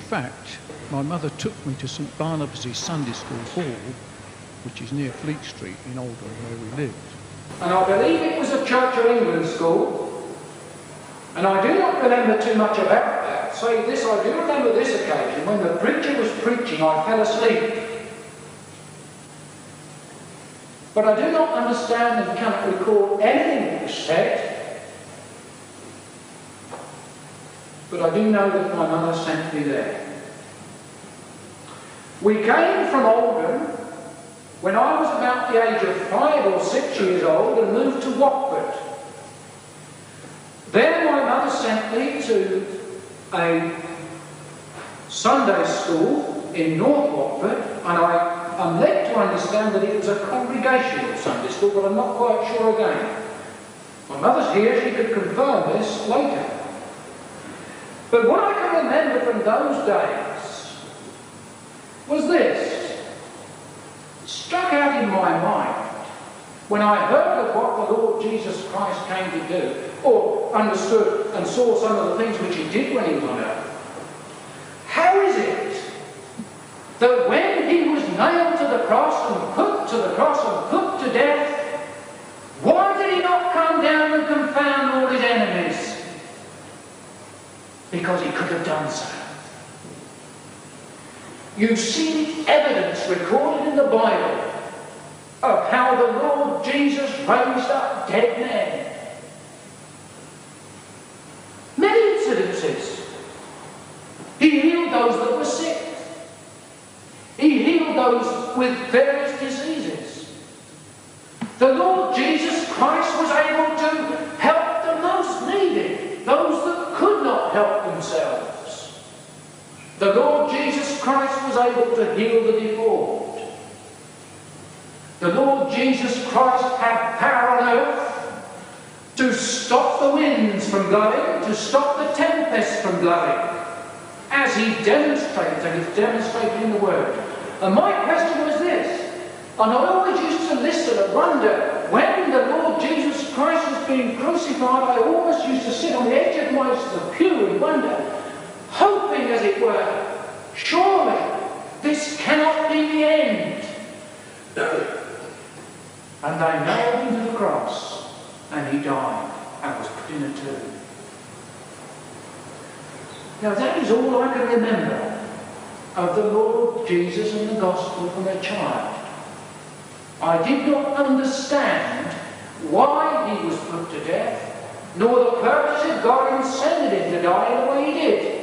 fact, my mother took me to St Barnabas' Sunday School Hall, which is near Fleet Street in Oldham, where we lived. And I believe it was a Church of England school, and I do not remember too much about that. Say this, I do remember this occasion when the preacher was preaching, I fell asleep. But I do not understand and cannot recall anything that was said. But I do know that my mother sent me there. We came from Oldham when I was about the age of 5 or 6 years old and moved to Watford. Then my mother sent me to a Sunday school in North Watford, and I'm led to understand that it was a congregational Sunday school, but I'm not quite sure again. My mother's here, she could confirm this later. But what I can remember from those days was this. Struck out in my mind when I heard of what the Lord Jesus Christ came to do, or understood and saw some of the things which he did when he was on earth. How is it that when he was nailed to the cross and put to the cross and put to death, why did he not come down and confound all his enemies? Because he could have done so. You've seen evidence recorded in the Bible of how the Lord Jesus raised up dead men. Many incidences. He healed those that were sick. He healed those with various diseases. The Lord Jesus Christ was able to help the most needy, those that could not help themselves. The Lord Jesus Christ was able to heal the deformed. The Lord Jesus Christ had power on earth to stop the winds from blowing, to stop the tempests from blowing, as he demonstrated, and it's demonstrated in the Word. And my question was this, and I always used to listen and wonder, when the Lord Jesus Christ was being crucified, I always used to sit on the edge of the pew and wonder, hoping, as it were, surely this cannot be the end. And they nailed him to the cross, and he died and was put in a tomb. Now that is all I can remember of the Lord Jesus and the Gospel from a child. I did not understand why he was put to death, nor the purpose of God in sending him to die in the way he did.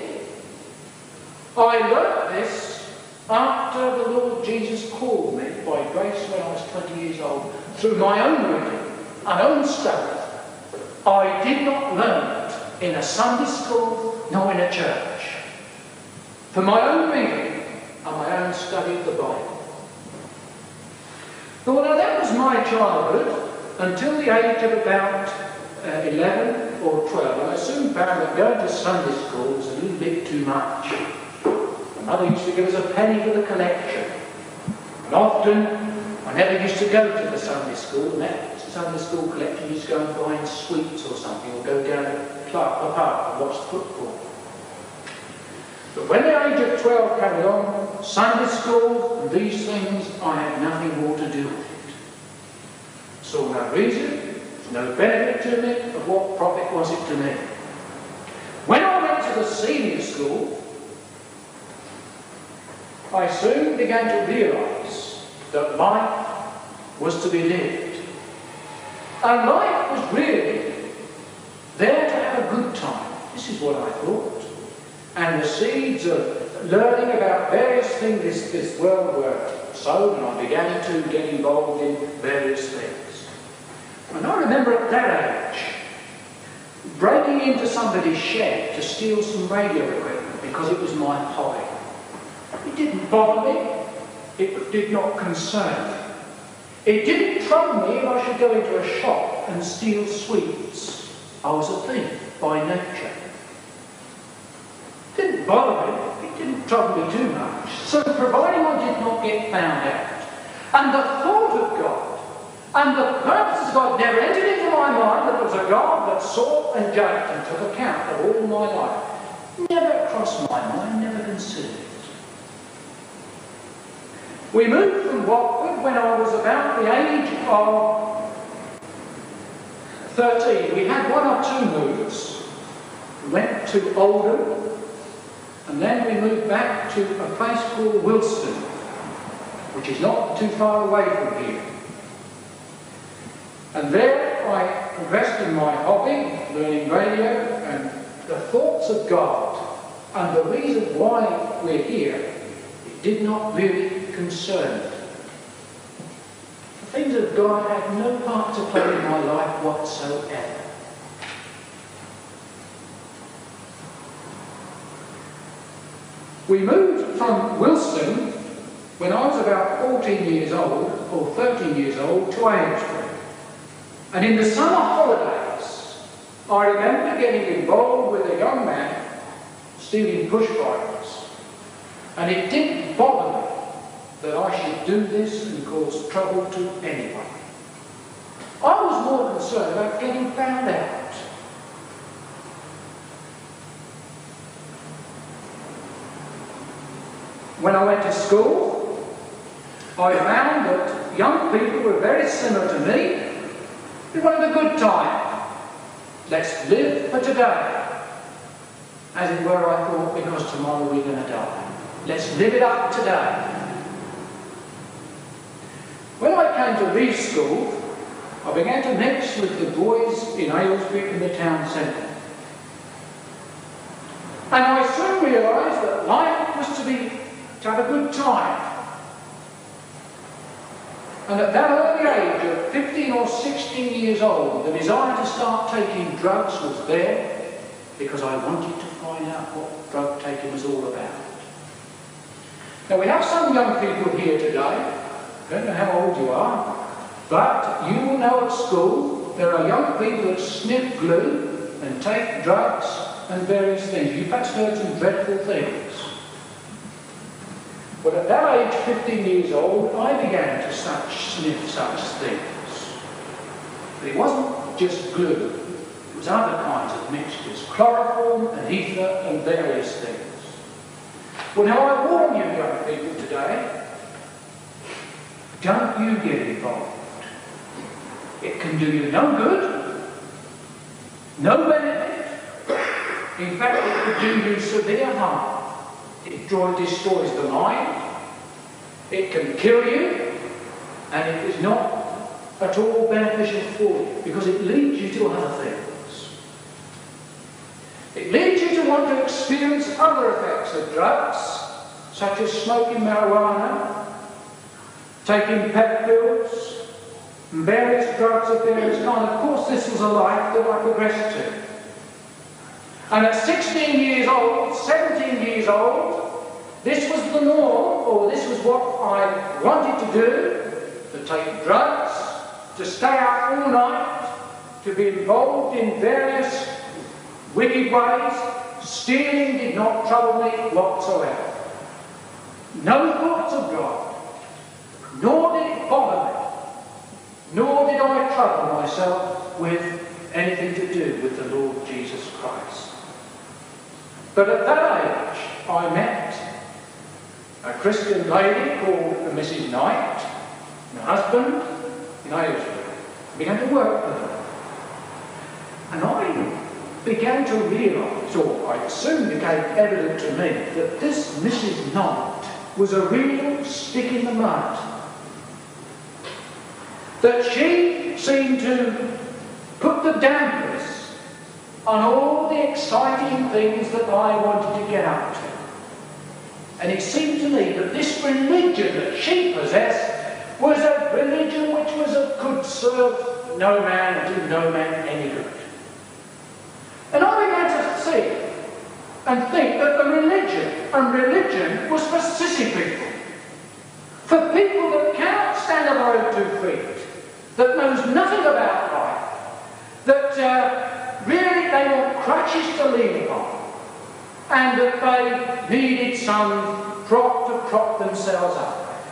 I learnt this after the Lord Jesus called me by grace when I was 20 years old, through my own reading and own study. I did not learn it in a Sunday school nor in a church. For my own reading and my own study of the Bible. Well, now that was my childhood until the age of about 11 or 12. And I soon found that going to Sunday school was a little bit too much. Mother used to give us a penny for the collection. And often, I never used to go to the Sunday school. And that Sunday school collection used to go and buy sweets or something, or go down to the park and watch football. But when the age of 12 came along, Sunday school and these things, I had nothing more to do with it. Saw no reason, no benefit to me, of what profit was it to me. When I went to the senior school, I soon began to realise that life was to be lived. And life was really there to have a good time. This is what I thought. And the seeds of learning about various things this world were sown, and I began to get involved in various things. And I remember at that age breaking into somebody's shed to steal some radio equipment because it was my hobby. It didn't bother me. It did not concern me. It didn't trouble me if I should go into a shop and steal sweets. I was a thief by nature. It didn't bother me. It didn't trouble me too much. So providing I did not get found out, and the thought of God and the purposes of God never entered into my mind, that there was a God that saw and judged and took account of all my life. Never crossed my mind, never considered. We moved from Watford when I was about the age of 13. We had one or two moves. We went to Oldham, and then we moved back to a place called Wilston, which is not too far away from here. And there I progressed in my hobby, learning radio, and the thoughts of God, and the reason why we're here, it did not really concern me. The things of God had no part to play in my life whatsoever. We moved from Wilston when I was about 14 years old, or 13 years old, to Amesbury. And in the summer holidays, I remember getting involved with a young man stealing push bikes. And it didn't bother me that I should do this and cause trouble to anyone. I was more concerned about getting found out. When I went to school, I found that young people were very similar to me. We wanted a good time. Let's live for today. As it were, I thought, because tomorrow we're going to die. Let's live it up today. When I came to leave school, I began to mix with the boys in Aylesbury in the town centre. And I soon realised that life was to have a good time. And at that early age of 15 or 16 years old, the desire to start taking drugs was there because I wanted to find out what drug taking was all about. Now we have some young people here today, I don't know how old you are, but you will know at school there are young people that sniff glue and take drugs and various things. You've perhaps heard some dreadful things. Well, at that age, 15 years old, I began to sniff such things. But it wasn't just glue, it was other kinds of mixtures, chloroform and ether and various things. Well, now I warn you, young people today, don't you get involved. It can do you no good, no benefit. In fact, it could do you severe harm. It destroys the mind, it can kill you, and it is not at all beneficial for you because it leads you to other things. It leads you to want to experience other effects of drugs, such as smoking marijuana, taking pep pills, and various drugs of various kinds. Of course, this was a life that I progressed to. And at 16 years old, 17 years old, this was the norm, or this was what I wanted to do, to take drugs, to stay out all night, to be involved in various wicked ways. Stealing did not trouble me whatsoever. No thoughts of God, nor did it bother me, nor did I trouble myself with anything to do with the Lord Jesus Christ. But at that age, I met a Christian lady called Mrs. Knight, and her husband in Aylesbury. I began to work with her. And I began to realise, or it soon became evident to me, that this Mrs. Knight was a real stick in the mud. That she seemed to put the dampers on all the exciting things that I wanted to get up to. And it seemed to me that this religion that she possessed was a religion could serve no man and do no man any good. And I began to see and think that the religion was for sissy people. For people that cannot stand on their own 2 feet, that knows nothing about life, that really they want crutches to lean upon, and that they needed some prop to prop themselves up.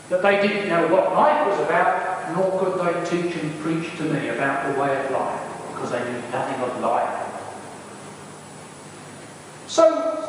That they didn't know what life was about, nor could they teach and preach to me about the way of life, because they knew nothing of life. So